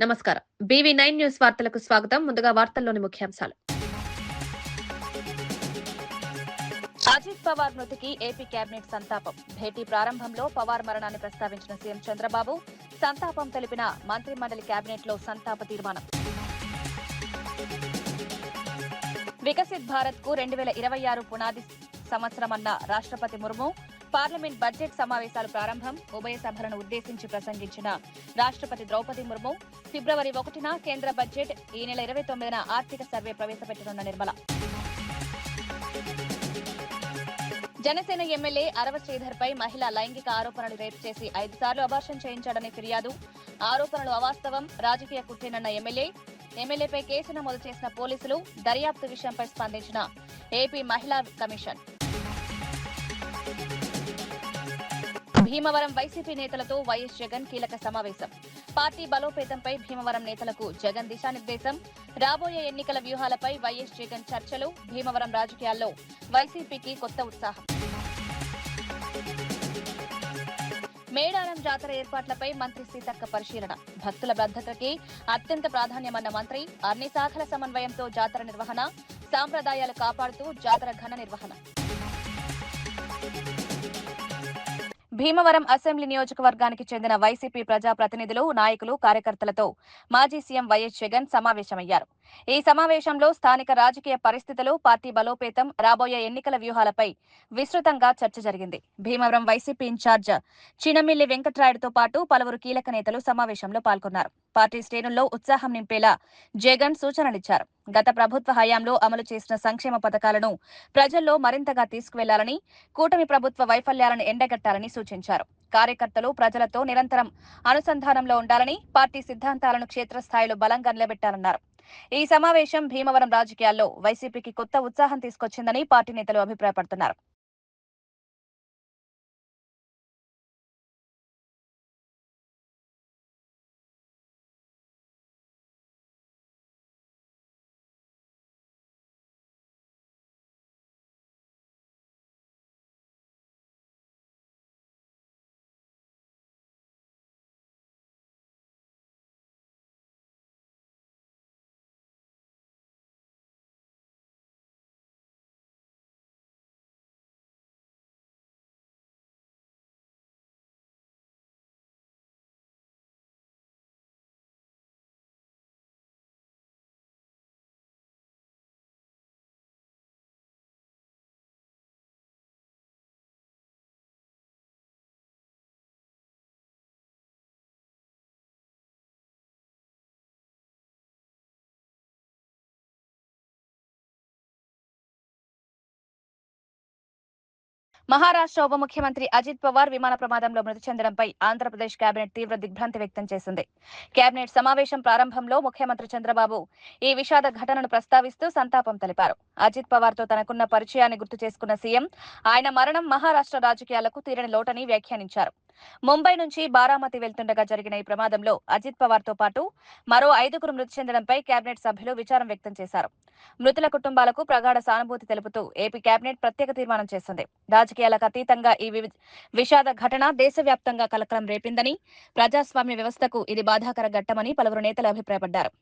నమస్కారం. BV9 news వార్తలకు స్వాగతం. ముందుగా వార్తల్లోని ముఖ్యాంశాలు. అజిత్ పవార్ మృతికి ఏపీ కేబినెట్ సంతాపం. భేటీ ప్రారంభంలో పవార్ మరణాన్ని ప్రస్తావించిన సీఎం చంద్రబాబు సంతాపం తెలిపిన మంత్రిమండలి కేబినెట్ లో సంతాప తీర్మానం. వికసిత్ భారత్ కు 2026 పునాది సంవత్సరమన్న రాష్ట్రపతి ముర్ము పార్లమెంట్ బడ్జెట్ సమావేశాలు ప్రారంభం. ఉభయ సభలను ఉద్దేశించి ప్రసంగించిన రాష్ట్రపతి ద్రౌపది ముర్ము ఫిబ్రవరి 1న కేంద్ర బడ్జెట్, ఈ నెల 29న ఆర్థిక సర్వే ప్రవేశపెట్టనున్న నిర్మల. జనసేన ఎమ్మెల్యే అరవ శ్రీధర్ పై మహిళా లైంగిక ఆరోపణలు రేపు చేసి 5 సార్లు అబార్షన్ చేయించాడని ఫిర్యాదు. ఆరోపణలు అవాస్తవం, రాజకీయ కుట్రేనన్న ఎమ్మెల్యేపై కేసు నమోదు చేసిన పోలీసులు. దర్యాప్తు విషయంపై స్పందించిన ఏపీ మహిళా కమిషన్. భీమవరం వైసీపీ నేతలతో వైఎస్ జగన్ కీలక సమావేశం. పార్టీ బలోపేతంపై భీమవరం నేతలకు జగన్ దిశానిర్దేశం. రాబోయే ఎన్నికల వ్యూహాలపై వైఎస్ జగన్ చర్చలు. భీమవరం రాజకీయాల్లో వైసీపీకి కొత్త ఉత్సాహం. మేడారం జాతర ఏర్పాట్లపై మంత్రి సీతక్క పరిశీలన. భక్తుల భద్రతకి అత్యంత ప్రాధాన్యమన్న మంత్రి. అన్ని శాఖల సమన్వయంతో జాతర నిర్వహణ, సాంప్రదాయాలు కాపాడుతూ జాతర ఘన నిర్వహణ. భీమవరం అసెంబ్లీ నియోజకవర్గానికి చెందిన వైసీపీ ప్రజాప్రతినిధులు, నాయకులు, కార్యకర్తలతో మాజీ సీఎం వైఎస్ జగన్ సమావేశమయ్యారు. ఈ సమావేశంలో స్థానిక రాజకీయ పరిస్థితులు, పార్టీ బలోపేతం, రాబోయే ఎన్నికల వ్యూహాలపై విస్తృతంగా చర్చ జరిగింది. భీమవరం వైసీపీ ఇన్ఛార్జ్ చినమిల్లి వెంకట్రాయుడుతో పాటు పలువురు కీలక నేతలు సమావేశంలో పాల్గొన్నారు. పార్టీ శ్రేణుల్లో ఉత్సాహం నింపేలా జగన్ సూచనలిచ్చారు. గత ప్రభుత్వ హయాంలో అమలు చేసిన సంక్షేమ పథకాలను ప్రజల్లో మరింతగా తీసుకువెళ్లాలని, కూటమి ప్రభుత్వ వైఫల్యాలను ఎండగట్టాలని సూచించారు. కార్యకర్తలు ప్రజలతో నిరంతరం అనుసంధానంలో ఉండాలని, పార్టీ సిద్ధాంతాలను క్షేత్రస్థాయిలో బలంగా నిలబెట్టాలన్నారు. ఈ సమావేశం భీమవరం రాజకీయాల్లో వైసీపీకి కొత్త ఉత్సాహం తీసుకొచ్చిందని పార్టీ నేతలు అభిప్రాయపడుతున్నారు. మహారాష్ట్ర ఉప ముఖ్యమంత్రి అజిత్ పవార్ విమాన ప్రమాదంలో మృతి చెందడంపై ఆంధ్రప్రదేశ్ కేబినెట్ తీవ్ర దిగ్భ్రాంతి వ్యక్తం చేసింది. కేబినెట్ సమావేశం ప్రారంభంలో ముఖ్యమంత్రి చంద్రబాబు ఈ విషాద ఘటనను ప్రస్తావిస్తూ సంతాపం తెలిపారు. అజిత్ పవార్ తో తనకున్న పరిచయాన్ని గుర్తు చేసుకున్న సీఎం ఆయన మరణం మహారాష్ట్ర రాజకీయాలకు తీరని లోటని వ్యాఖ్యానించారు. ముంబై నుంచి బారామతి వెళ్తుండగా జరిగిన ఈ ప్రమాదంలో అజిత్ పవార్ తో పాటు మరో 5గురు మృతి చెందడంపై కేబినెట్ సభ్యులు విచారం వ్యక్తం చేశారు. మృతుల కుటుంబాలకు ప్రగాఢ సానుభూతి తెలుపుతూ ఏపీ కేబినెట్ ప్రత్యేక తీర్మానం చేసింది. రాజకీయాలకు అతీతంగా ఈ విషాద ఘటన దేశవ్యాప్తంగా కలకలం రేపిందని, ప్రజాస్వామ్య వ్యవస్థకు ఇది బాధాకర ఘట్టమని పలువురు నేతలు అభిప్రాయపడ్డారు.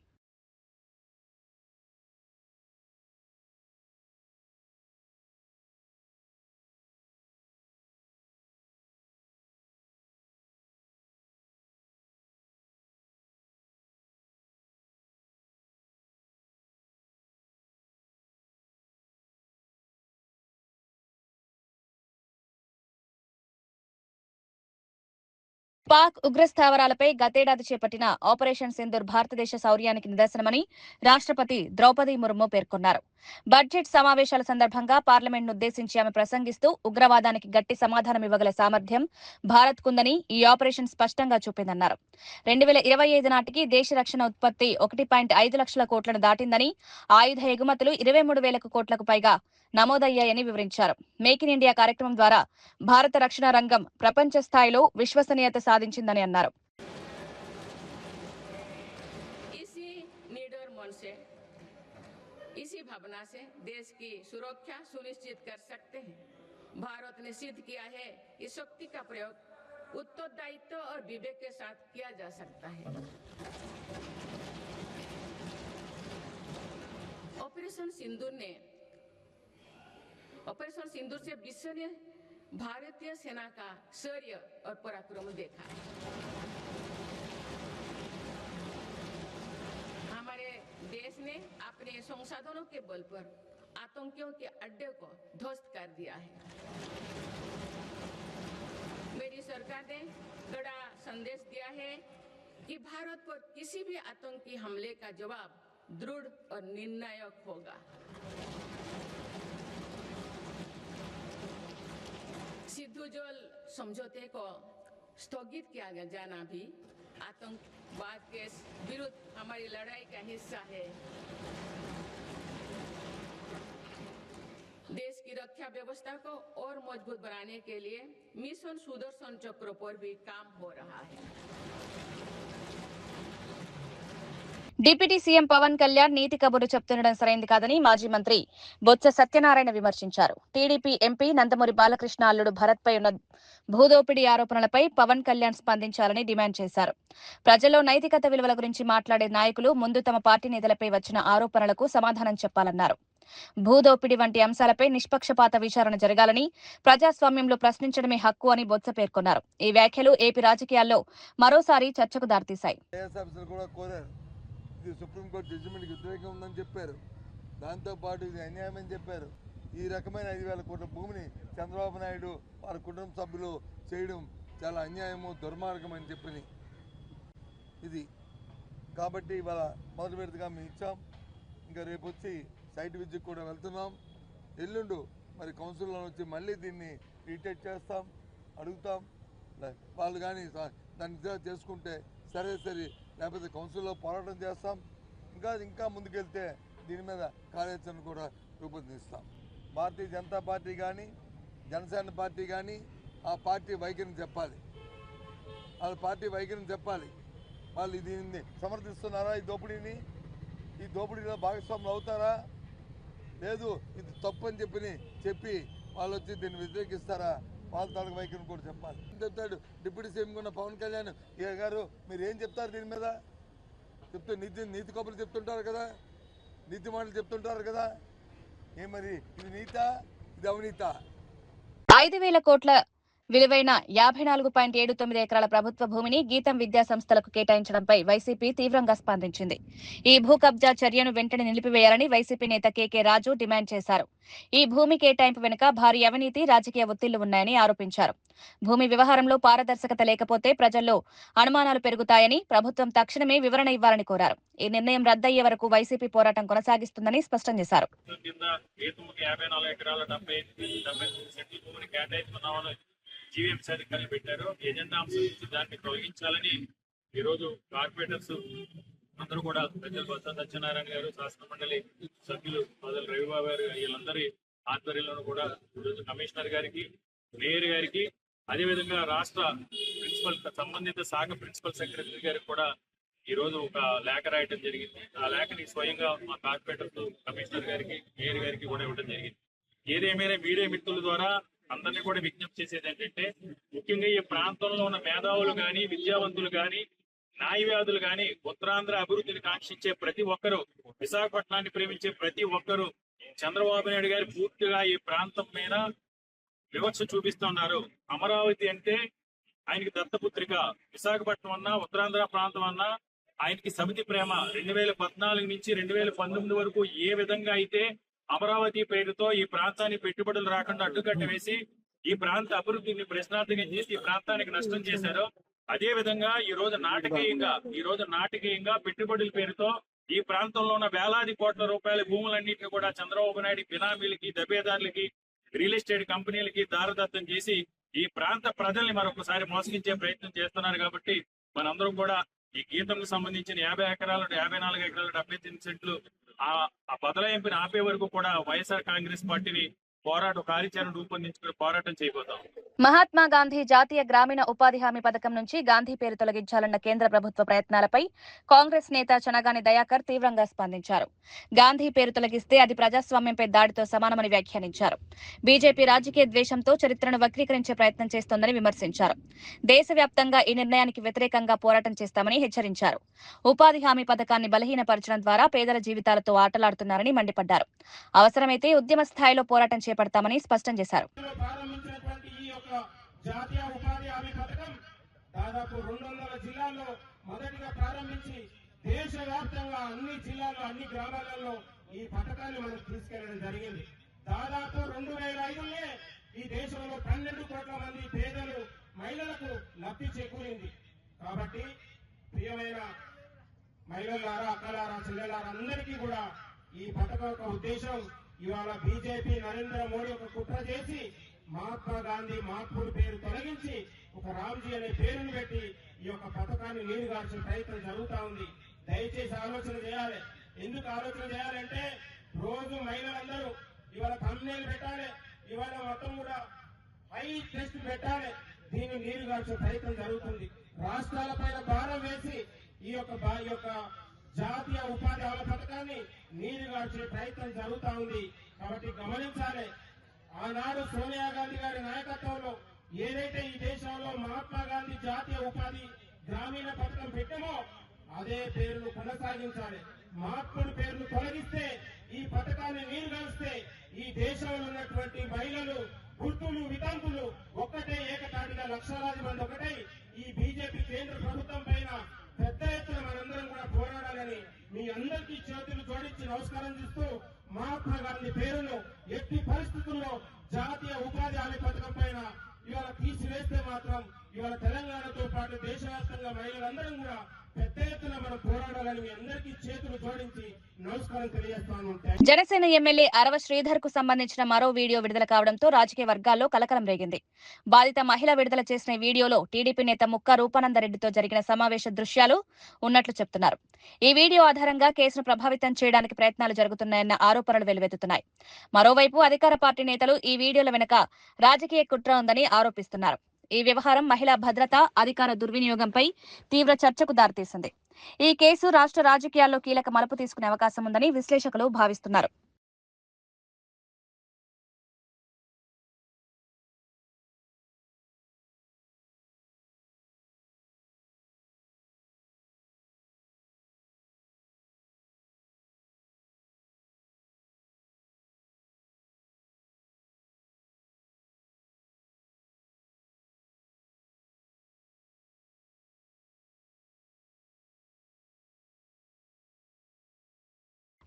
పాక్ ఉగ్రస్థావరాలపై గతేడాది చేపట్టిన ఆపరేషన్ సింధూర్ భారతదేశ శౌర్యానికి నిదర్శనమని రాష్ట్రపతి ద్రౌపది ముర్ము పేర్కొన్నారు. బడ్జెట్ సమావేశాల సందర్భంగా పార్లమెంట్నుద్దేశించి ఆమె ప్రసంగిస్తూ ఉగ్రవాదానికి గట్టి సమాధానం ఇవ్వగల సామర్థ్యం భారత్కుందని ఈ ఆపరేషన్ స్పష్టంగా చూపిందన్నారు. 2025 నాటికి దేశ రక్షణ ఉత్పత్తి 1.5 లక్షల కోట్లను దాటిందని, ఆయుధ ఎగుమతులు 23,000 కోట్లకు పైగా నమోదయ్యాయని వివరించారు. మేక్ ఇన్ ఇండియా కార్యక్రమం ద్వారా భారత రక్షణ రంగం ప్రపంచ స్థాయిలో విశ్వసనీయత సాధించిందని అన్నారు. इसी भावना से देश की सुरक्षा सुनिश्चित कर सकते हैं। भारत ने सिद्ध किया है कि शक्ति का प्रयोग उत्तरदायित्व और विवेक के साथ किया जा सकता है। ऑपरेशन सिंदूर से विश्व ने भारतीय सेना का शौर्य और पराक्रम देखा। हमारे देश ने अपने संसाधनों के बल पर आतंकियों के अड्डे को ध्वस्त कर दिया है। मेरी सरकार ने कड़ा संदेश दिया है कि भारत पर किसी भी आतंकी हमले का जवाब दृढ़ और निर्णायक होगा। सिद्धू जोल समझौते को स्थगित किया जाना भी आतंकवाद के विरुद्ध हमारी लड़ाई का हिस्सा है। देश की रक्षा व्यवस्था को और मजबूत बनाने के लिए मिशन सुदर्शन चक्र पर भी काम हो रहा है। డిప్యూటీ సీఎం పవన్ కళ్యాణ్ నీతి కబుర్లు చెప్తుండడం సరైంది కాదని మాజీ మంత్రి బొత్స సత్యనారాయణ విమర్శించారు. టీడీపీ ఎంపీ నందమూరి బాలకృష్ణ అల్లుడు భరత్ పై ఉన్న భూదోపిడీ ఆరోపణలపై పవన్ కళ్యాణ్ స్పందించాలని డిమాండ్ చేశారు. ప్రజల్లో నైతికత విలువల గురించి మాట్లాడే నాయకులు ముందు తమ పార్టీ నేతలపై వచ్చిన ఆరోపణలకు సమాధానం చెప్పాలన్నారు. భూదోపిడీ వంటి అంశాలపై నిష్పక్షపాత విచారణ జరగాలని, ప్రజాస్వామ్యంలో ప్రశ్నించడమే హక్కు అని బొత్స పేర్కొన్నారు. ఈ వ్యాఖ్యలు ఏపీ రాజకీయాల్లో మరోసారి చర్చకు దారితీశాయి. ఇది సుప్రీంకోర్టు జడ్జిమెంట్కి వ్యతిరేకంగా ఉందని చెప్పారు. దాంతోపాటు ఇది అన్యాయం అని చెప్పారు. ఈ రకమైన 5,000 కోట్ల భూమిని చంద్రబాబు నాయుడు వారి కుటుంబ సభ్యులు చేయడం చాలా అన్యాయము, దుర్మార్గం అని చెప్పి ఇది కాబట్టి ఇవాళ మొదటి విడతగా మేము ఇచ్చాం. ఇంకా రేపు వచ్చి సైట్ విజిట్ కూడా వెళ్తున్నాం. ఎల్లుండు మరి కౌన్సిల్లో వచ్చి మళ్ళీ దీన్ని రీటెస్ట్ చేస్తాం, అడుగుతాం. వాళ్ళు కానీ దాన్ని చేసుకుంటే సరే, లేకపోతే కౌన్సిల్లో పోరాటం చేస్తాం. ఇంకా ముందుకెళ్తే దీని మీద కార్యాచరణ కూడా రూపొందిస్తాం. భారతీయ జనతా పార్టీ కానీ జనసేన పార్టీ కానీ ఆ పార్టీ వైఖరిని చెప్పాలి. వాళ్ళ పార్టీ వైఖరిని చెప్పాలి. వాళ్ళు దీన్ని సమర్థిస్తున్నారా? ఈ దోపిడీలో భాగస్వాములు అవుతారా? లేదు, ఇది తప్పు అని చెప్పి వాళ్ళు వచ్చి దీన్ని వ్యతిరేకిస్తారా? వాళ్ళ తాలూకు వైఖరిని కూడా చెప్పాలి. చెప్తాడు డిప్యూటీ సీఎం ఉన్న పవన్ కళ్యాణ్ గారు, మీరు ఏం చెప్తారు దీని మీద? నీతి కబుర్లు చెప్తుంటారు కదా, నీతి మాటలు చెప్తుంటారు కదా. మరి ఇది నీతా, ఇది అవినీతా? 5,000 కోట్ల విలువైన 54.79 ఎకరాల ప్రభుత్వ భూమిని గీతం విద్యా సంస్థలకు కేటాయించడంపై వైసీపీ తీవ్రంగా స్పందించింది. ఈ భూ కబ్జా చర్యను వెంటనే నిలిపివేయాలని వైసీపీ నేత కేకే రాజు డిమాండ్ చేశారు. ఈ భూమి కేటాయింపు వెనుక భారీ అవినీతి, రాజకీయ ఒత్తిళ్లు ఉన్నాయని ఆరోపించారు. భూమి వ్యవహారంలో పారదర్శకత లేకపోతే ప్రజల్లో అనుమానాలు పెరుగుతాయని, ప్రభుత్వం తక్షణమే వివరణ ఇవ్వాలని కోరారు. ఈ నిర్ణయం రద్దయ్యే వరకు వైసీపీ పోరాటం కొనసాగిస్తుందని స్పష్టం చేశారు. జీవీఎంసీ అధికారులు పెట్టారు. ఎజెండా అంశం నుంచి దాన్ని తొలగించాలని ఈరోజు కార్పొరేటర్స్ అందరూ కూడా ప్రజల బొత్స సత్యనారాయణ గారు, శాసన మండలి సభ్యులు మొదలు రవిబాబు గారు, వీళ్ళందరి ఆధ్వర్యంలోనూ కూడా ఈరోజు కమిషనర్ గారికి, మేయర్ గారికి, అదేవిధంగా రాష్ట్ర ప్రిన్సిపల్ సంబంధిత శాఖ ప్రిన్సిపల్ సెక్రటరీ గారికి కూడా ఈరోజు ఒక లేఖ రాయటం జరిగింది. ఆ లేఖని స్వయంగా మా కార్పొరేటర్స్, కమిషనర్ గారికి, మేయర్ గారికి కూడా ఇవ్వడం జరిగింది. ఏదేమైనా మీడియా మిత్రుల ద్వారా అందరినీ కూడా విజ్ఞప్తి చేసేది ఏంటంటే, ముఖ్యంగా ఈ ప్రాంతంలో ఉన్న మేధావులు కానీ, విద్యావంతులు కానీ, న్యాయవాదులు కానీ, ఉత్తరాంధ్ర అభివృద్ధిని కాంక్షించే ప్రతి ఒక్కరూ, విశాఖపట్నాన్ని ప్రేమించే ప్రతి ఒక్కరూ చంద్రబాబు నాయుడు గారు పూర్తిగా ఈ ప్రాంతం మీద వివక్ష చూపిస్తున్నారు. అమరావతి అంటే ఆయనకి దత్తపుత్రిక, విశాఖపట్నం అన్నా, ఉత్తరాంధ్ర ప్రాంతం అన్నా ఆయనకి సమితి ప్రేమ. 2014 నుంచి 2019 వరకు ఏ విధంగా అయితే అమరావతి పేరుతో ఈ ప్రాంతానికి పెట్టుబడులు రాకుండా అడ్డుకట్ట వేసి ఈ ప్రాంత అభివృద్ధిని ప్రశ్నార్థకం చేసి ఈ ప్రాంతానికి నష్టం చేశారో, అదే విధంగా ఈ రోజు నాటకీయంగా పెట్టుబడుల పేరుతో ఈ ప్రాంతంలో ఉన్న వేలాది కోట్ల రూపాయల భూములన్నింటినీ కూడా చంద్రబాబు నాయుడు బినామీలకి, దబేదారులకి, రియల్ ఎస్టేట్ కంపెనీలకి దారదత్తం చేసి ఈ ప్రాంత ప్రజల్ని మరొకసారి మోసగించే ప్రయత్నం చేస్తున్నారు. కాబట్టి మనందరం కూడా ఈ గీతంకు సంబంధించిన 50 ఎకరాలు, 54 ఎకరాలు, 78 సెంట్లు ఆ బదలాయింపుని ఆపే వరకు కూడా వైఎస్ఆర్ కాంగ్రెస్ పార్టీని కార్యాచరణ రూపొందించుకుని పోరాటం చేయబోతాం. మహాత్మా గాంధీ జాతీయ గ్రామీణ ఉపాధి హామీ పథకం నుంచి గాంధీ పేరు తొలగించాలన్న కేంద్ర ప్రభుత్వ ప్రయత్నాలపై కాంగ్రెస్ నేత చనగాని దయాకర్ తీవ్రంగా స్పందించారు. గాంధీ పేరు తొలగిస్తే అది ప్రజాస్వామ్యంపై దాడితో సమానమని వ్యాఖ్యానించారు. బీజేపీ రాజకీయ ద్వేషంతో చరిత్రను వక్రీకరించే ప్రయత్నం చేస్తోందని విమర్శించారు. దేశవ్యాప్తంగా ఈ నిర్ణయానికి వ్యతిరేకంగా పోరాటం చేస్తామని హెచ్చరించారు. ఉపాధి హామీ పథకాన్ని బలహీనపరచడం ద్వారా పేదల జీవితాలతో ఆటలాడుతున్నారని మండిపడ్డారు. అవసరమైతే ఉద్యమ స్థాయిలో పోరాటం చేపడతామని స్పష్టం చేశారు. జాతీయ ఉపాధి హామీ పథకం దాదాపు 200 జిల్లాల్లో మొదటిగా ప్రారంభించి దేశవ్యాప్తంగా అన్ని జిల్లాల్లో అన్ని గ్రామాలలో ఈ పథకాన్ని మనం తీసుకెళ్లడం జరిగింది. దాదాపు 2005లో ఈ దేశంలో 12 కోట్ల మంది పేదలు మహిళలకు లబ్ధి చేకూరింది. కాబట్టి ప్రియమైన మహిళలారా, అక్కలారా, చెల్లెలారా అందరికీ కూడా ఈ పథకం యొక్క ఉద్దేశం ఇవాళ బీజేపీ నరేంద్ర మోడీ ఒక కుట్ర చేసి మహాత్మా గాంధీ మహాత్ముడి పేరు తొలగించి ఒక రామ్జీ అనే పేరును పెట్టి ఈ యొక్క పథకాన్ని నీరుగార్చే ప్రయత్నం జరుగుతూ ఉంది. దయచేసి ఆలోచన చేయాలి. ఎందుకు ఆలోచన చేయాలంటే రోజు మహిళలందరూ ఇవాళ thumbnail పెట్టాలి, ఇవాళ మొత్తం కూడా హై టెస్ట్ పెట్టాలి. దీన్ని నీరుగార్చే ప్రయత్నం జరుగుతుంది. రాష్ట్రాల పైన భారం వేసి ఈ యొక్క జాతీయ ఉపాధి హామీ పథకాన్ని నీరుగార్చే ప్రయత్నం జరుగుతూ ఉంది. కాబట్టి గమనించాలి. ఆనాడు సోనియా గాంధీ గారి నాయకత్వంలో ఏదైతే ఈ దేశంలో మహాత్మా గాంధీ జాతీయ ఉపాధి గ్రామీణ పథకం పెట్టామో అదే పేరును కొనసాగించాలి. మహాత్ముడి పేరును తొలగిస్తే, ఈ పథకాన్ని నీరుగారిస్తే ఈ దేశంలో ఉన్నటువంటి మహిళలు, వృద్ధులు, వితంతులు ఒక్కటే ఏకతాటిగా లక్షలాది మంది ఒకటై ఈ బీజేపీ కేంద్ర ప్రభుత్వం పైన పెద్ద ఎత్తున మనందరం కూడా పోరాడాలని మీ అందరికీ చేతులు జోడించి నమస్కారం చేస్తూ మహాత్మా గాంధీ పేరును ఎట్టి పరిస్థితుల్లో జాతీయ ఉపాధి హామీ పథకం పైన ఇవాళ తీసివేస్తే మాత్రం ఇవాళ తెలంగాణతో పాటు దేశవ్యాప్తంగా మహిళలందరం కూడా పెద్ద ఎత్తున మనం పోరాడాలని మీ అందరికీ చేతులు జోడించి నమస్కారం తెలియజేస్తాను. జనసేన ఎమ్మెల్యే అరవ శ్రీధర్ కు సంబంధించిన మరో వీడియో విడుదల కావడంతో రాజకీయ వర్గాల్లో కలకలం రేగింది. బాధిత మహిళ విడుదల చేసిన వీడియోలో టీడీపీ నేత ముక్కా రూపానందరెడ్డితో జరిగిన సమావేశ దృశ్యాలు ఉన్నట్లు చెప్తున్నారు. ఈ వీడియో ఆధారంగా కేసును ప్రభావితం చేయడానికి ప్రయత్నాలు జరుగుతున్నాయన్న ఆరోపణలు వెల్లువెత్తుతున్నాయి. మరోవైపు అధికార పార్టీ నేతలు ఈ వీడియోల వెనుక రాజకీయ కుట్ర ఉందని ఆరోపిస్తున్నారు. ఈ వ్యవహారం మహిళా భద్రత, అధికార దుర్వినియోగంపై తీవ్ర చర్చకు దారితీసింది. ఈ కేసు రాష్ట్ర రాజకీయాల్లో కీలక మలుపు తీసుకునే అవకాశం ఉందని విశ్లేషకులు భావిస్తున్నారు.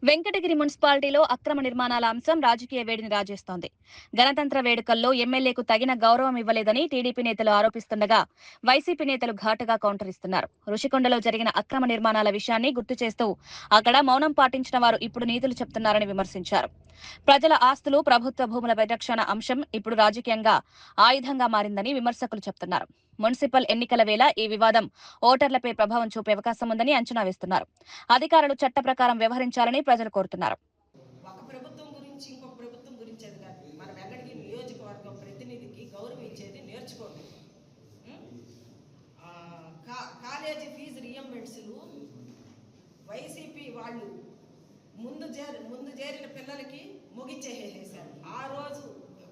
వెంకటగిరి మున్సిపాలిటీలో అక్రమ నిర్మాణాల అంశం రాజకీయ వేడిని రాజేస్తోంది. గణతంత్ర వేడుకల్లో ఎమ్మెల్యేకు తగిన గౌరవం ఇవ్వలేదని టీడీపీ నేతలు ఆరోపిస్తుండగా వైసీపీ నేతలు ఘాటుగా కౌంటర్ ఇస్తున్నారు. రుషికొండలో జరిగిన అక్రమ నిర్మాణాల విషయాన్ని గుర్తు చేస్తూ అక్కడ మౌనం పాటించిన వారు ఇప్పుడు నీతులు చెప్తున్నారని విమర్శించారు. ప్రజల ఆస్తులు, ప్రభుత్వ భూముల పరిరక్షణ అంశం ఇప్పుడు రాజకీయంగా ఆయుధంగా మారిందని విమర్శకులు చెప్తున్నారు. మున్సిపల్ ఎన్నికల వేళ ఈ వివాదం ఓటర్లపై ప్రభావం చూపే అవకాశం ఉందని అంచనా వేస్తున్నారు. అధికారులు చట్ట ప్రకారం వ్యవహరించాలని ప్రజలు కోరుతున్నారు. ఒక ప్రభుత్వం గురించి ఇంకొక ప్రభుత్వం గురించి అది కాదు. మన వెంకటగిరి నియోజకవర్గం ప్రతినిధికి గౌరవం ఇచ్చేది నేర్చుకోండి. కాలేజీ ఫీజు రియంబర్స్లు వైసీపీ వాళ్ళు ముందు చేరిన పిల్లలకి ముగిచ్చేసేసారు. ఆ రోజు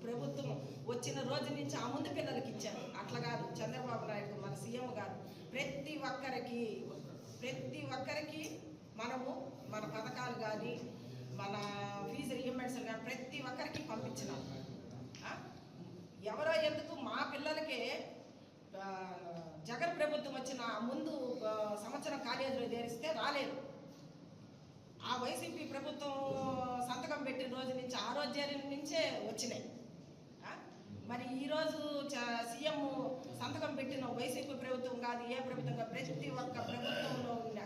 ప్రభుత్వం వచ్చిన రోజు నుంచి ఆ ముందు పిల్లలకి ఇచ్చారు. అట్లా కాదు. చంద్రబాబు నాయుడు మన సీఎం గారు ప్రతి ఒక్కరికి మనము మన పథకాలు కానీ మన ఫీజు రియంబర్స్ కానీ ప్రతి ఒక్కరికి పంపించినాం. ఎవరో ఎందుకు మా పిల్లలకే జగన్ ప్రభుత్వం వచ్చిన ముందు సంవత్సరం కాలేజీలో చేరిస్తే రాలేదు. ఆ వైసీపీ ప్రభుత్వం సంతకం పెట్టిన రోజు నుంచి ఆ రోజు చేరిన నుంచే వచ్చినాయి. మరి ఈరోజు సీఎం సంతకం పెట్టిన వైసీపీ ప్రభుత్వం కాదు, ఏ ప్రభుత్వం కాదు, ప్రతి ఒక్క ప్రభుత్వంలో ఉన్న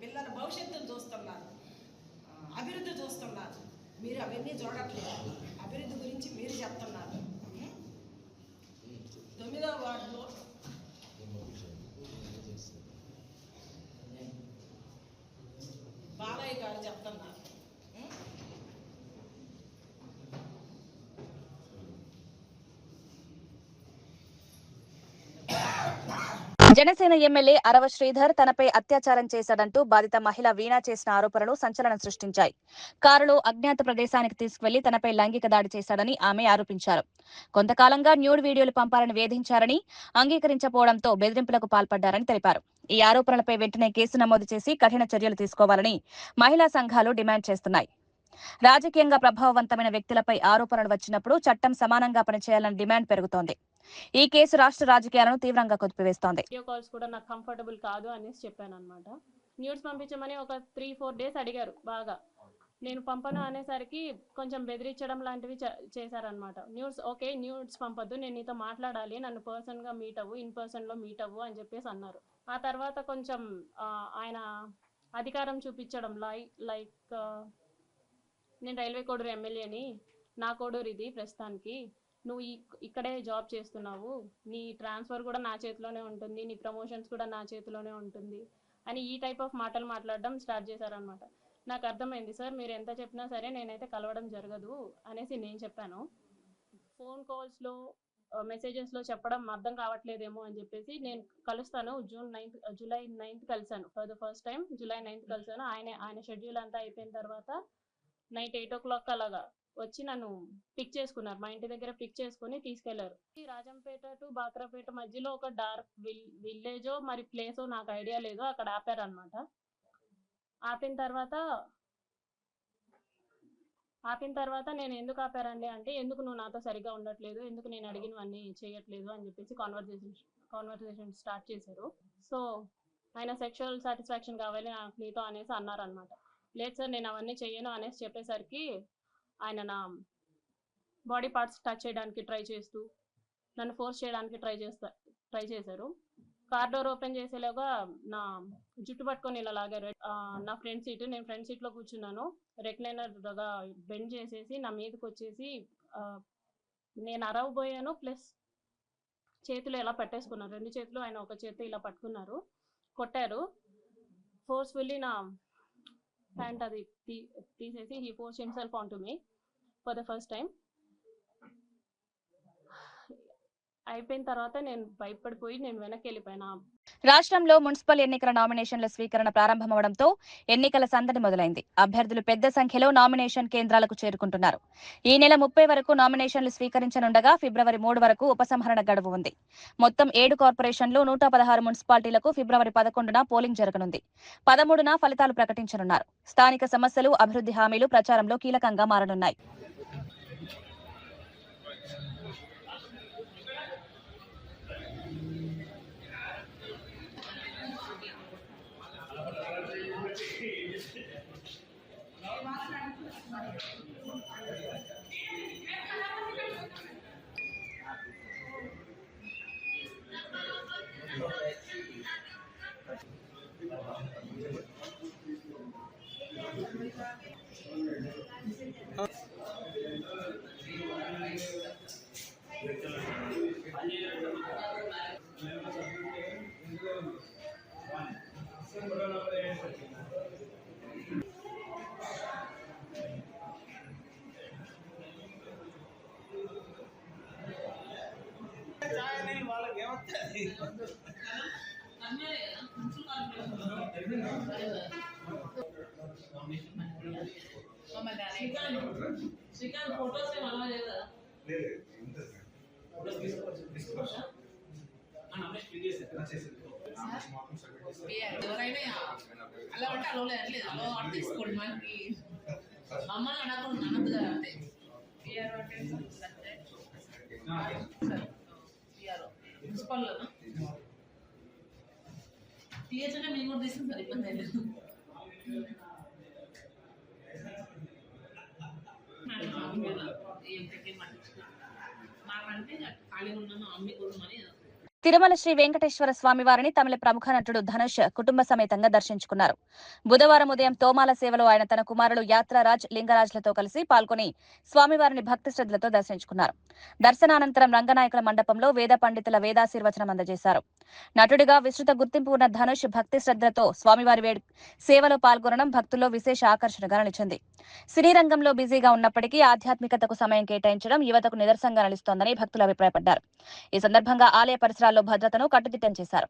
పిల్లల భవిష్యత్తును చూస్తున్నారు, అభివృద్ధి చూస్తున్నారు. మీరు అవన్నీ చూడట్లేదు. అభివృద్ధి గురించి మీరు చెప్తున్నారు. 9వ వార్డులో బాలయ్య గారు చెప్తున్నారు. జనసేన ఎమ్మెల్యే అరవ శ్రీధర్ తనపై అత్యాచారం చేశాడంటూ బాధిత మహిళ వీణా చేసిన ఆరోపణలు సంచలనం సృష్టించాయి. కారులో అజ్ఞాత ప్రదేశానికి తీసుకువెళ్లి తనపై లైంగిక దాడి చేశాడని ఆమె ఆరోపించారు. కొంతకాలంగా న్యూడ్ వీడియోలు పంపాలని వేధించారని, అంగీకరించకపోవడంతో బెదిరింపులకు పాల్పడ్డారని తెలిపారు. ఈ ఆరోపణలపై వెంటనే కేసు నమోదు చేసి కఠిన చర్యలు తీసుకోవాలని మహిళా సంఘాలు డిమాండ్ చేస్తున్నాయి. రాజకీయంగా ప్రభావవంతమైన వ్యక్తులపై ఆరోపణలు వచ్చినప్పుడు చట్టం సమానంగా పనిచేయాలని డిమాండ్ పెరుగుతోంది. ఈ కేసు రాష్ట్ర రాజకీయాలను తీవ్రంగా కుదిపివేస్తోంది. వీడియో కాల్స్ కూడా నాకు కంఫర్టబుల్ కాదు అనేసి చెప్పాను అనమాట. న్యూడ్స్ పంపించమని ఒక 3-4 డేస్ అడిగారు బాగా. నేను పంపను అనేసరికి కొంచెం బెదిరించడం లాంటివి చేశారనమాట. ఓకే న్యూడ్స్ పంపొద్దు, నేను నీతో మాట్లాడాలి, నన్ను పర్సన్గా మీట్ అవ్వు, ఇన్ పర్సన్లో మీట్ అవ్వు అని చెప్పేసి అన్నారు. ఆ తర్వాత కొంచెం ఆయన అధికారం చూపించడం లైక్ నేను రైల్వే కోడూరు ఎమ్మెల్యేని, నా కోడూరు ఇది ప్రస్తుతానికి, నువ్వు ఇక్కడే జాబ్ చేస్తున్నావు, నీ ట్రాన్స్ఫర్ కూడా నా చేతిలోనే ఉంటుంది, నీ ప్రమోషన్స్ కూడా నా చేతిలోనే ఉంటుంది అని ఈ టైప్ ఆఫ్ మాటలు మాట్లాడడం స్టార్ట్ చేశారనమాట. నాకు అర్థమైంది, సార్ మీరు ఎంత చెప్పినా సరే నేనైతే కలవడం జరగదు అనేసి నేను చెప్పాను. ఫోన్ కాల్స్లో మెసేజెస్లో చెప్పడం అర్థం కావట్లేదేమో అని చెప్పేసి నేను కలుస్తాను, జూలై 9th కలిశాను. For the first time July 9th కలిశాను. ఆయన షెడ్యూల్ అంతా అయిపోయిన తర్వాత నైట్ 8 o'clock అలాగా వచ్చి నన్ను పిక్ చేసుకున్నారు. మా ఇంటి దగ్గర పిక్ చేసుకుని తీసుకెళ్లారు. రాజంపేట టు బాక్రాపేట మధ్యలో ఒక డార్క్ విలేజో మరి ప్లేసో నాకు ఐడియా లేదు, అక్కడ ఆపారనమాట. ఆపిన తర్వాత నేను ఎందుకు ఆపారండి అంటే, ఎందుకు నువ్వు నాతో సరిగా ఉండట్లేదు, ఎందుకు నేను అడిగినవన్నీ చేయట్లేదు అని చెప్పేసి కాన్వర్సేషన్ స్టార్ట్ చేశారు. సో ఆయన సెక్షువల్ సాటిస్ఫాక్షన్ కావాలి నీతో అనేసి అన్నారనమాట. లేదు సార్ నేను అవన్నీ చెయ్యను అనేసి చెప్పేసరికి ఆయన నా బాడీ పార్ట్స్ టచ్ చేయడానికి ట్రై చేస్తూ నన్ను ఫోర్స్ చేయడానికి ట్రై చేశారు. కార్ డోర్ ఓపెన్ చేసేలాగా నా జుట్టు పట్టుకొని ఇలా లాగారు. నా ఫ్రంట్ సీట్, నేను ఫ్రంట్ సీట్లో కూర్చున్నాను. రెక్లైనర్గా బెండ్ చేసేసి నా మీదకి వచ్చేసి నేను అరవబోయాను, ప్లస్ చేతులు ఇలా పట్టేసుకున్నారు. 2 చేతులు ఆయన ఒక చేతి ఇలా పట్టుకున్నారు, కొట్టారు. ఫోర్స్ఫుల్లీ నా ప్యాంట్ అది తీసేసి he force himself on to me for the first time. అయిపోయిన తర్వాత నేను భయపడిపోయి నేను వెనక్కి వెళ్ళిపోయినా. రాష్ట్రంలో మున్సిపల్ ఎన్నికల నామినేషన్ల స్వీకరణ ప్రారంభమవడంతో ఎన్నికల సందడి మొదలైంది. అభ్యర్థులు పెద్ద సంఖ్యలో నామినేషన్ కేంద్రాలకు చేరుకుంటున్నారు. ఈ నెల 30 వరకు నామినేషన్లు స్వీకరించనుండగా ఫిబ్రవరి 3 వరకు ఉపసంహరణ గడువు ఉంది. మొత్తం 7 కార్పొరేషన్లు, 116 మున్సిపాలిటీలకు ఫిబ్రవరి 11న పోలింగ్ జరగనుంది. 13న ఫలితాలు ప్రకటించనున్నారు. స్థానిక సమస్యలు, అభివృద్ధి హామీలు ప్రచారంలో కీలకంగా మారనున్నాయి. ఎవరైనా అలా అంటే అలో లేదు, అలో అంటే తీసుకోండి. మనకి మమ్మల్ని అనకుండా అనదు కదా. అంటే పిఆర్ఓ అంటే పిఆర్ఓ మున్సిపల్లోనా టీహెచ్ అంటే మేము కూడా తీసుకుని సార్, ఇబ్బంది లేదు. ఏం సెకండ్ పట్టించుకో మాకంటే ఖాళీ ఉన్నాను అమ్మి కోసమని. తిరుమల శ్రీ వెంకటేశ్వర స్వామివారిని తమిళ ప్రముఖ నటుడు ధనుష్ కుటుంబ సమేతంగా దర్శించుకున్నారు. బుధవారం ఉదయం తోమాల సేవలో ఆయన తన కుమారులు యాత్రారాజ్, లింగరాజ్లతో కలిసి పాల్గొని స్వామివారిని భక్తి శ్రద్ధలతో దర్శించుకున్నారు. దర్శనానంతరం రంగనాయకుల మండపంలో వేద పండితుల వేదాశీర్వచనం అందజేశారు. నటుడిగా విస్తృత గుర్తింపు ఉన్న ధనుష్ భక్తి శ్రద్ధలతో స్వామివారి సేవలో పాల్గొనడం భక్తుల్లో విశేష ఆకర్షణగా నిలిచింది. సినీ రంగంలో బిజీగా ఉన్నప్పటికీ ఆధ్యాత్మికతకు సమయం కేటాయించడం యువతకు నిదర్శనంగా నిలుస్తోందని భక్తులు అభిప్రాయపడ్డారు. ఈ సందర్భంగా ఆలయ పరిసరాల్లో ప్రాంతాల్లో భద్రతను కట్టుదిట్టం చేశారు.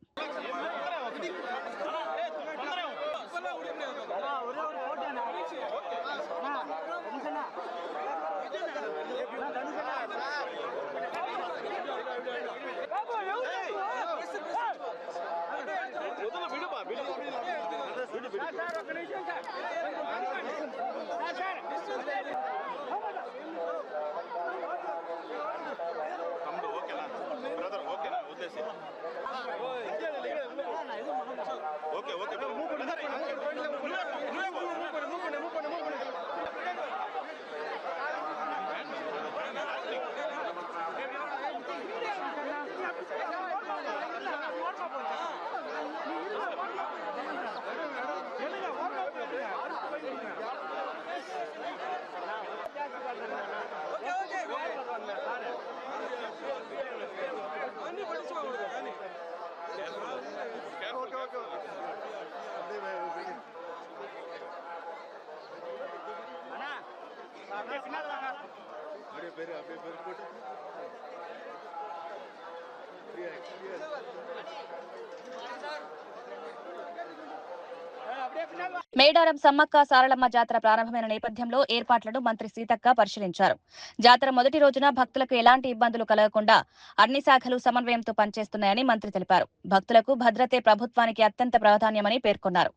మేడారం సమ్మక్క సారలమ్మ జాతర ప్రారంభమైన నేపథ్యంలో ఏర్పాట్లను మంత్రి సీతక్క పరిశీలించారు. జాతర మొదటి రోజున భక్తులకు ఎలాంటి ఇబ్బందులు కలగకుండా అన్ని శాఖలు సమన్వయంతో పనిచేస్తున్నాయని మంత్రి తెలిపారు. భక్తులకు భద్రతే ప్రభుత్వానికి అత్యంత ప్రాధాన్యమని పేర్కొన్నారు.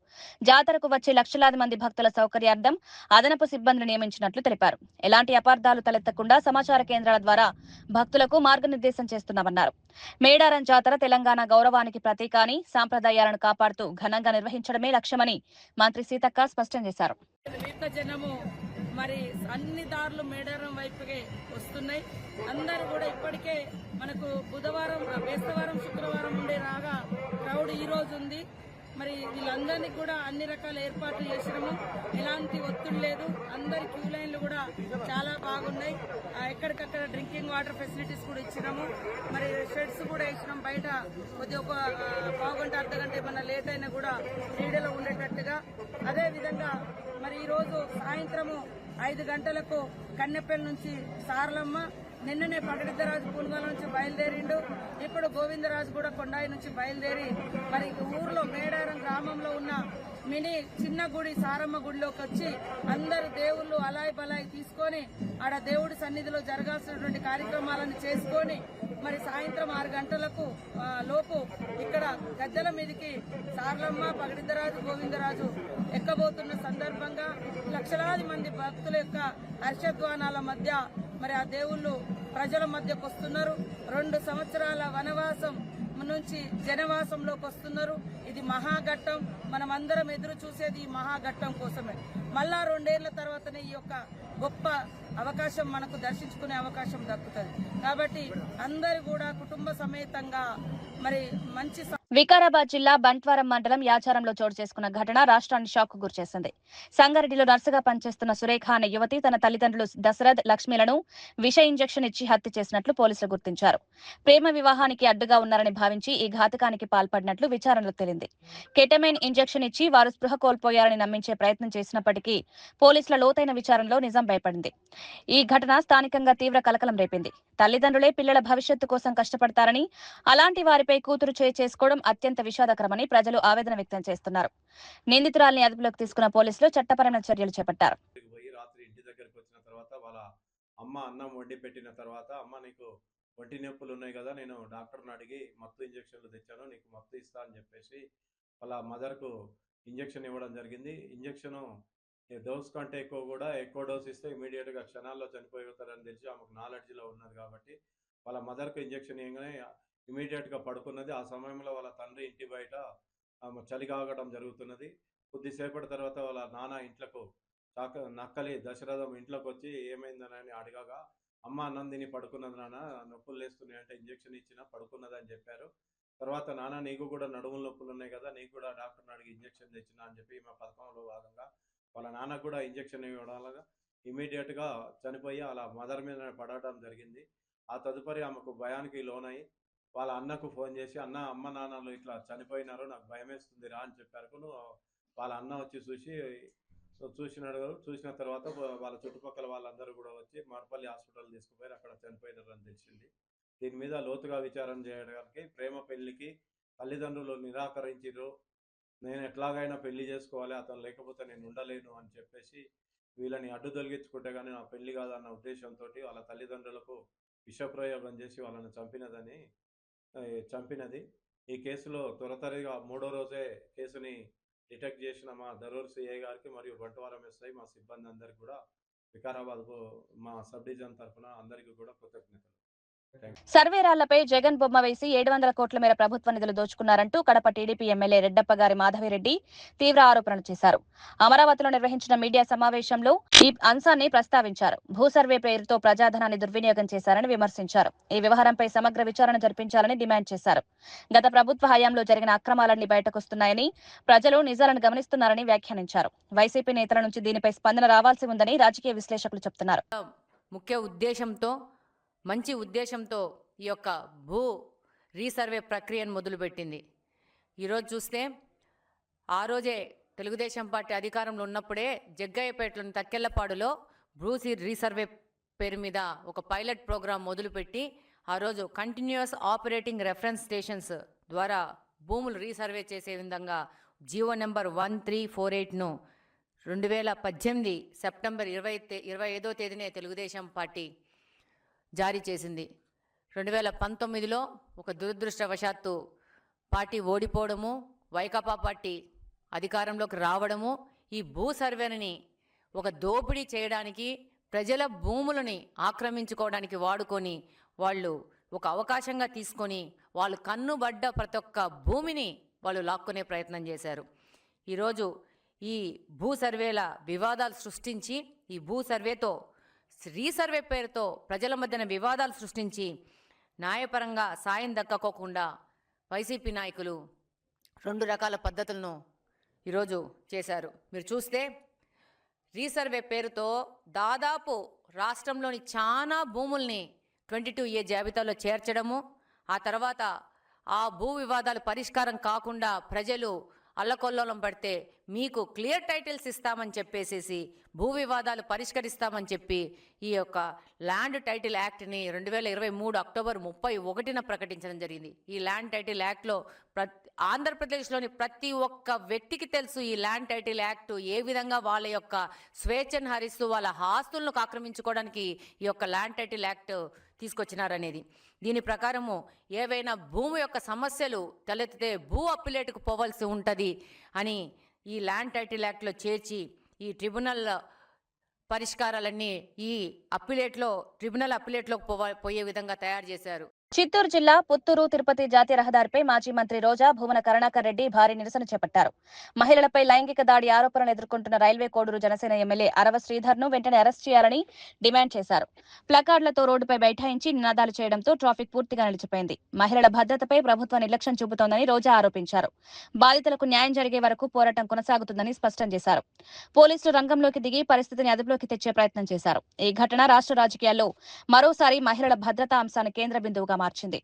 జాతరకు వచ్చే లక్షలాది మంది భక్తుల సౌకర్యార్థం అదనపు సిబ్బందిని నియమించినట్లు తెలిపారు. ఎలాంటి అపార్థాలు తలెత్తకుండా సమాచార కేంద్రాల ద్వారా భక్తులకు మార్గనిర్దేశం చేస్తున్నామన్నారు. మేడారం జాతర తెలంగాణ గౌరవానికి ప్రతీక అని, సాంప్రదాయాలను కాపాడుతూ ఘనంగా నిర్వహించడమే లక్ష్యమని మంత్రి సీతక్క స్పష్టం చేశారు. జనము మరి అన్ని దారులు మేడారం వైపుకే వస్తున్నాయి. అందరూ కూడా ఇప్పటికే మనకు బుధవారం, బేస్తవారం, శుక్రవారం ఉండే రాగా క్రౌడ్ ఈ రోజు ఉంది. మరి వీళ్ళందరినీ కూడా అన్ని రకాల ఏర్పాట్లు చేసినాము. ఎలాంటి ఒత్తిడి లేదు. అందరి క్యూ లైన్లు కూడా చాలా బాగున్నాయి. ఎక్కడికక్కడ డ్రింకింగ్ వాటర్ ఫెసిలిటీస్ కూడా ఇచ్చినాము. మరి షెడ్స్ కూడా ఇచ్చినాం. బయట కొద్దిగా ఒక పావుగంట, అర్ధగంట ఏమన్నా లేట్ అయినా కూడా నీడలో ఉండేటట్టుగా. అదేవిధంగా మరి ఈరోజు సాయంత్రము 5 గంటలకు కన్నెపల్లి నుంచి సారలమ్మ, నిన్ననే పగడిద్దరాజు పునుగోల నుంచి బయలుదేరిండు. ఇప్పుడు గోవిందరాజు కూడా కొండాయి నుంచి బయలుదేరి మరి ఊర్లో మేడారం గ్రామంలో ఉన్న మినీ చిన్న గుడి సారమ్మ గుడిలోకి వచ్చి అందరు దేవుళ్ళు అలాయి బలాయి తీసుకొని ఆడ దేవుడి సన్నిధిలో జరగాల్సినటువంటి కార్యక్రమాలను చేసుకొని మరి సాయంత్రం 6 గంటలకు లోపు ఇక్కడ గద్దెల మీదకి సారలమ్మ, పగడిద్దరాజు, గోవిందరాజు ఎక్కబోతున్న సందర్భంగా లక్షలాది మంది భక్తుల యొక్క హర్షధ్వానాల మధ్య మరి ఆ దేవుళ్ళు ప్రజల మధ్యకు వస్తున్నారు. 2 సంవత్సరాల వనవాసం నుంచి జనవాసంలోకి వస్తున్నారు. ఇది మహాఘట్టం. మనమందరం ఎదురు చూసేది ఈ మహాఘట్టం కోసమే. మళ్ళా 2 ఏళ్ల తర్వాతనే ఈ యొక్క గొప్ప అవకాశం మనకు దర్శించుకునే అవకాశం దక్కుతుంది. కాబట్టి అందరూ కూడా కుటుంబ సమేతంగా మరి మంచి వికారాబాద్ జిల్లా బంట్వారం మండలం యాచారంలో చోటు చేసుకున్న ఘటన రాష్ట్రాన్ని షాక్ కు గురిచేసింది. సంగారెడ్డిలో నర్సుగా పనిచేస్తున్న సురేఖ అనే యువతి తన తల్లిదండ్రులు దశరథ్, లక్ష్మిలను విష ఇంజెక్షన్ ఇచ్చి హత్య చేసినట్లు పోలీసులు గుర్తించారు. ప్రేమ వివాహానికి అడ్డుగా ఉన్నారని భావించి ఈ ఘాతకానికి పాల్పడినట్లు విచారణలో తేలింది. కెటమైన్ ఇంజెక్షన్ ఇచ్చి వారు స్పృహ కోల్పోయారని నమ్మించే ప్రయత్నం చేసినప్పటికీ పోలీసుల లోతైన విచారణలో నిజం బయపడింది. ఈ ఘటన స్థానికంగా తీవ్ర కలకలం రేపింది. తల్లిదండ్రులే పిల్లల భవిష్యత్తు కోసం కష్టపడతారని, అలాంటి వారిపై కూతురు చేసుకోవడం అత్యంత విషాదకరమని ప్రజలు ఆవేదన వ్యక్తం చేస్తున్నారు. నిందితురాల్ని అదుపులోకి తీసుకున్న పోలీసులు చట్టపరమైన చర్యలు చేపట్టారు. రాత్రి ఇంటి దగ్గరికి వచ్చిన తర్వాత వాళ్ళ అమ్మ అన్నం వండి పెట్టిన తర్వాత, అమ్మ నీకు ఒంటి నొప్పులు ఉన్నాయి కదా, నేను డాక్టర్ని అడిగి మత్తు ఇంజక్షన్లు తెచ్చాను, నీకు మత్తు ఇస్తా అని చెప్పేసి వాళ్ళ మదర్కు ఇంజక్షన్ ఇవ్వడం జరిగింది. ఇంజక్షన్ డోస్ కంటే ఎక్కువ డోస్ ఇస్తే ఇమీడియట్గా క్షణాల్లో చనిపోతారని తెలిసి ఆమెకు నాలెడ్జ్లో ఉన్నది కాబట్టి వాళ్ళ మదర్కు ఇంజక్షన్ ఇవ్వగానే ఇమీడియట్గా పడుకున్నది. ఆ సమయంలో వాళ్ళ తండ్రి ఇంటి బయట చలి కాగడం జరుగుతున్నది. కొద్దిసేపటి తర్వాత వాళ్ళ నాన్న ఇంట్లోకి నక్కలి దశరథం ఇంట్లోకి వచ్చి ఏమైందని అడగగా, అమ్మ అన్నం తిని పడుకున్నది నాన్న, నొప్పులు లేస్తున్నాయి అంటే ఇంజక్షన్ ఇచ్చినా పడుకున్నదని చెప్పారు. తర్వాత నాన్న నీకు కూడా నడుముల నొప్పులు ఉన్నాయి కదా, నీకు కూడా డాక్టర్ని అడిగి ఇంజక్షన్ తెచ్చినా అని చెప్పి ఈమె పథకంలో భాగంగా వాళ్ళ నాన్నకు కూడా ఇంజక్షన్ ఇవ్వడం వల్ల ఇమీడియట్గా చనిపోయి అలా మదర్ మీద పడడం జరిగింది. ఆ తదుపరి ఆమెకు భయానికి లోనై వాళ్ళ అన్నకు ఫోన్ చేసి, అమ్మ నాన్నలు ఇట్లా చనిపోయినారు, నాకు భయం వేస్తుంది రా అని చెప్పారు. వాళ్ళ అన్న వచ్చి చూసిన తర్వాత వాళ్ళ చుట్టుపక్కల వాళ్ళందరూ కూడా వచ్చి మర్పల్లి హాస్పిటల్ తీసుకుపోయి అక్కడ చనిపోయినారు అని తెలిసింది. దీని మీద లోతుగా విచారణ చేయడానికి ప్రేమ పెళ్లికి తల్లిదండ్రులు నిరాకరించారు. నేను ఎట్లాగైనా పెళ్లి చేసుకోవాలి, అతను లేకపోతే నేను ఉండలేను అని చెప్పేసి వీళ్ళని అడ్డు తొలగించుకుంటే కానీ నా పెళ్లి కాదన్న ఉద్దేశంతో వాళ్ళ తల్లిదండ్రులకు విషప్రయోగం చేసి వాళ్ళని చంపినది. ఈ కేసులో త్వరతరిగా 3వ రోజే కేసుని డిటెక్ట్ చేసిన మా దరూర్ సిఐ గారికి మరియు బంటువారం ఎస్ఐ మా సిబ్బంది అందరికీ కూడా వికారాబాద్ మా సబ్ డివిజన్ తరఫున అందరికీ కూడా కృతజ్ఞతలు. సర్వేరాళ్లపై జగన్ బొమ్మ వేసి 700 కోట్ల మేర ప్రభుత్వ నిధులు దోచుకున్నారంటూ కడప టీడీపీ ఎమ్మెల్యే రెడ్డప్పగారి మాధవిరెడ్డి తీవ్ర ఆరోపణలు చేశారు. అమరావతిలో నిర్వహించిన మీడియా సమావేశంలో ఈ అంశాన్ని ప్రస్తావించారు. భూ సర్వే పేరుతో ప్రజాధనాన్ని దుర్వినియోగం చేశారని విమర్శించారు. ఈ వ్యవహారంపై సమగ్ర విచారణ జరిపించాలని డిమాండ్ చేశారు. గత ప్రభుత్వ హయాంలో జరిగిన అక్రమాలన్నీ బయటకొస్తున్నాయని, ప్రజలు నిజాలను గమనిస్తున్నారని వ్యాఖ్యానించారు. వైసీపీ నేతల నుంచి దీనిపై స్పందన రావాల్సి ఉందని రాజకీయ విశ్లేషకులు చెబుతున్నారు. మంచి ఉద్దేశంతో ఈ యొక్క భూ రీసర్వే ప్రక్రియను మొదలుపెట్టింది. ఈరోజు చూస్తే ఆ రోజే తెలుగుదేశం పార్టీ అధికారంలో ఉన్నప్పుడే జగ్గయ్యపేటలోని తక్కెళ్లపాడులో భూ రీసర్వే పేరు మీద ఒక పైలట్ ప్రోగ్రాం మొదలుపెట్టి ఆ రోజు కంటిన్యూస్ ఆపరేటింగ్ రెఫరెన్స్ స్టేషన్స్ ద్వారా భూములు రీసర్వే చేసే విధంగా జీవో నెంబర్ 1348ను 2018 సెప్టెంబర్ 25వ తేదీనే తెలుగుదేశం పార్టీ జారీ చేసింది. 2019లో ఒక దురదృష్టవశాత్తు పార్టీ ఓడిపోవడము, వైకాపా పార్టీ అధికారంలోకి రావడము, ఈ భూ సర్వేని ఒక దోపిడీ చేయడానికి, ప్రజల భూములని ఆక్రమించుకోవడానికి వాడుకొని వాళ్ళు ఒక అవకాశంగా తీసుకొని వాళ్ళు కన్నుబడ్డ ప్రతి ఒక్క భూమిని వాళ్ళు లాక్కునే ప్రయత్నం చేశారు. ఈరోజు ఈ భూ సర్వేల వివాదాలు సృష్టించి, ఈ భూ సర్వేతో రీసర్వే పేరుతో ప్రజల మధ్యన వివాదాలు సృష్టించి న్యాయపరంగా సాయం దక్కకోకుండా వైసీపీ నాయకులు 2 రకాల పద్ధతులను ఈరోజు చేశారు. మీరు చూస్తే రీసర్వే పేరుతో దాదాపు రాష్ట్రంలోని చాలా భూముల్ని 22A జాబితాలో చేర్చడము, ఆ తర్వాత ఆ భూ వివాదాలు పరిష్కారం కాకుండా ప్రజలు అల్లకొల్లోలం పడితే మీకు క్లియర్ టైటిల్స్ ఇస్తామని చెప్పేసేసి భూ వివాదాలు పరిష్కరిస్తామని చెప్పి ఈ యొక్క ల్యాండ్ టైటిల్ యాక్ట్ని 2023 అక్టోబర్ 31న ప్రకటించడం జరిగింది. ఈ ల్యాండ్ టైటిల్ యాక్ట్లో ఆంధ్రప్రదేశ్లోని ప్రతి ఒక్క వ్యక్తికి తెలుసు ఈ ల్యాండ్ టైటిల్ యాక్ట్ ఏ విధంగా వాళ్ళ యొక్క స్వేచ్ఛను హరిస్తూ వాళ్ళ ఆస్తులను ఆక్రమించుకోవడానికి ఈ యొక్క ల్యాండ్ టైటిల్ యాక్ట్ తీసుకొచ్చినారనేది. దీని ప్రకారము ఏవైనా భూమి యొక్క సమస్యలు తలెత్తితే భూ అప్పిలేటుకు పోవాల్సి ఉంటుంది అని ఈ ల్యాండ్ టైటిల్ యాక్ట్లో చేర్చి ఈ ట్రిబ్యునల్ పరిష్కారాలన్నీ ఈ ట్రిబ్యునల్ అప్పిలేట్లోకి పోయే విధంగా తయారు చేశారు. చిత్తూరు జిల్లా పుత్తూరు తిరుపతి జాతీయ రహదారిపై మాజీ మంత్రి రోజా భువన కరుణాకర్ రెడ్డి భారీ నిరసన చేపట్టారు. మహిళలపై లైంగిక దాడి ఆరోపణలు ఎదుర్కొంటున్న రైల్వే కోడూరు జనసేన ఎమ్మెల్యే అరవ శ్రీధర్ను వెంటనే అరెస్ట్ చేయాలని డిమాండ్ చేశారు. ప్లకార్డులతో రోడ్డుపై బైఠాయించి నినాదాలు చేయడంతో ట్రాఫిక్ పూర్తిగా నిలిచిపోయింది. మహిళల భద్రతపై ప్రభుత్వం నిర్లక్ష్యం చూపుతోందని రోజా ఆరోపించారు. బాధితులకు న్యాయం జరిగే వరకు పోరాటం కొనసాగుతుందని స్పష్టం చేశారు. పోలీసులు రంగంలోకి దిగి పరిస్థితిని అదుపులోకి తెచ్చే ప్రయత్నం చేశారు. ఈ ఘటన రాష్ట్ర రాజకీయాల్లో మరోసారి మహిళల భద్రతా అంశాన్ని కేంద్ర బిందువుగా మార్చింది.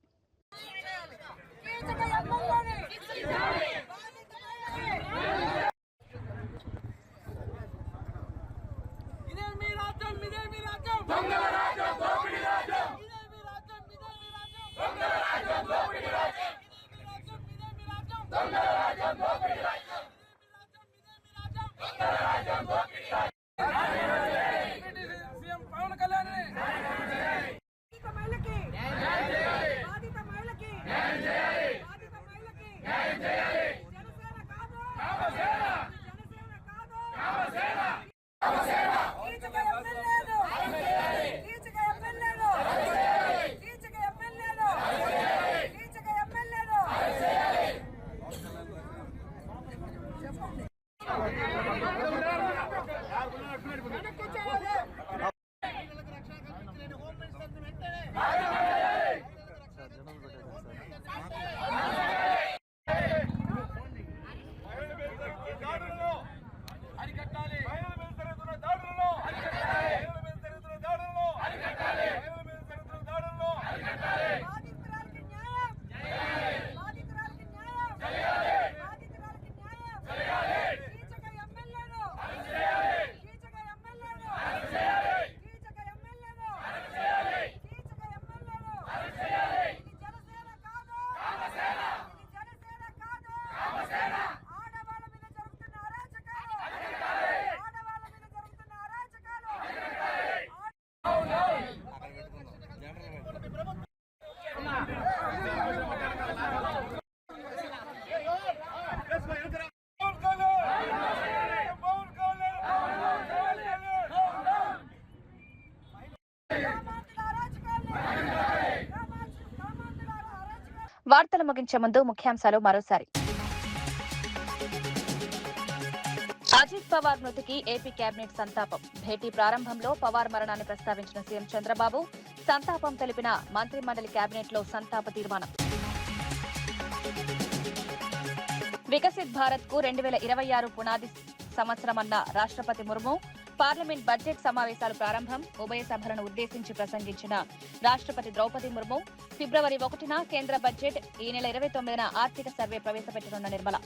వార్తలు ముగించే ముందు ముఖ్యాంశాలు మరోసారి. అజిత్ పవార్ మృతికి ఏపీ కేబినెట్ సంతాపం. భేటీ ప్రారంభంలో పవార్ మరణాన్ని ప్రస్తావించిన సీఎం చంద్రబాబు సంతాపం తెలిపిన మంత్రిమండలి కేబినెట్ లో సంతాప తీర్మానం. వికసిత్ భారత్ కు 2026 పునాది సంవత్సరమన్న రాష్ట్రపతి ముర్ము. పార్లమెంట్ బడ్జెట్ సమావేశాలు ప్రారంభం. ఉభయ సభలను ఉద్దేశించి ప్రసంగించిన రాష్ట్రపతి ద్రౌపది ముర్ము. ఫిబ్రవరి 1న కేంద్ర బడ్జెట్, ఈ నెల 29న ఆర్థిక సర్వే ప్రవేశపెట్టనున్న నిర్మల.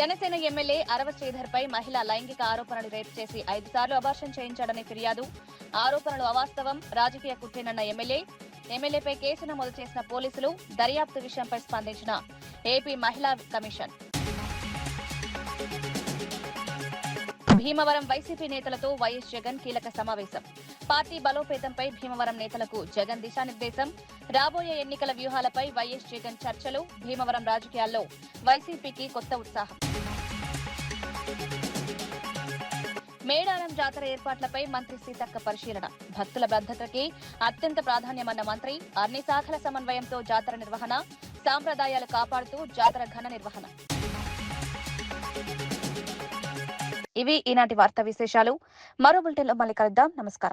జనసేన ఎమ్మెల్యే అరవ శ్రీధర్ పై మహిళ లైంగిక ఆరోపణలు రేపు చేసి 5 సార్లు అబార్షన్ చేయించాడని ఫిర్యాదు. ఆరోపణలు అవాస్తవం, రాజకీయ కుట్రేనన్న ఎమ్మెల్యేపై కేసు నమోదు చేసిన పోలీసులు. దర్యాప్తు విషయంపై స్పందించిన ఏపీ మహిళా కమిషన్. భీమవరం వైసీపీ నేతలతో వైఎస్ జగన్ కీలక సమావేశం. పార్టీ బలోపేతంపై భీమవరం నేతలకు జగన్ దిశానిర్దేశం. రాబోయే ఎన్నికల వ్యూహాలపై వైఎస్ జగన్ చర్చలు. భీమవరం రాజకీయాల్లో వైసీపీకి కొత్త ఉత్సాహం. మేడారం జాతర ఏర్పాట్లపై మంత్రి సీతక్క పరిశీలన. భక్తుల భద్రతకి అత్యంత ప్రాధాన్యమన్న మంత్రి. అన్ని శాఖల సమన్వయంతో జాతర నిర్వహణ. సాంప్రదాయాలు కాపాడుతూ జాతర ఘన నిర్వహణ. ఇవి ఈనాటి వార్తా విశేషాలు. మరో బులెటిన్లో మళ్ళీ కలుద్దాం. నమస్కారం.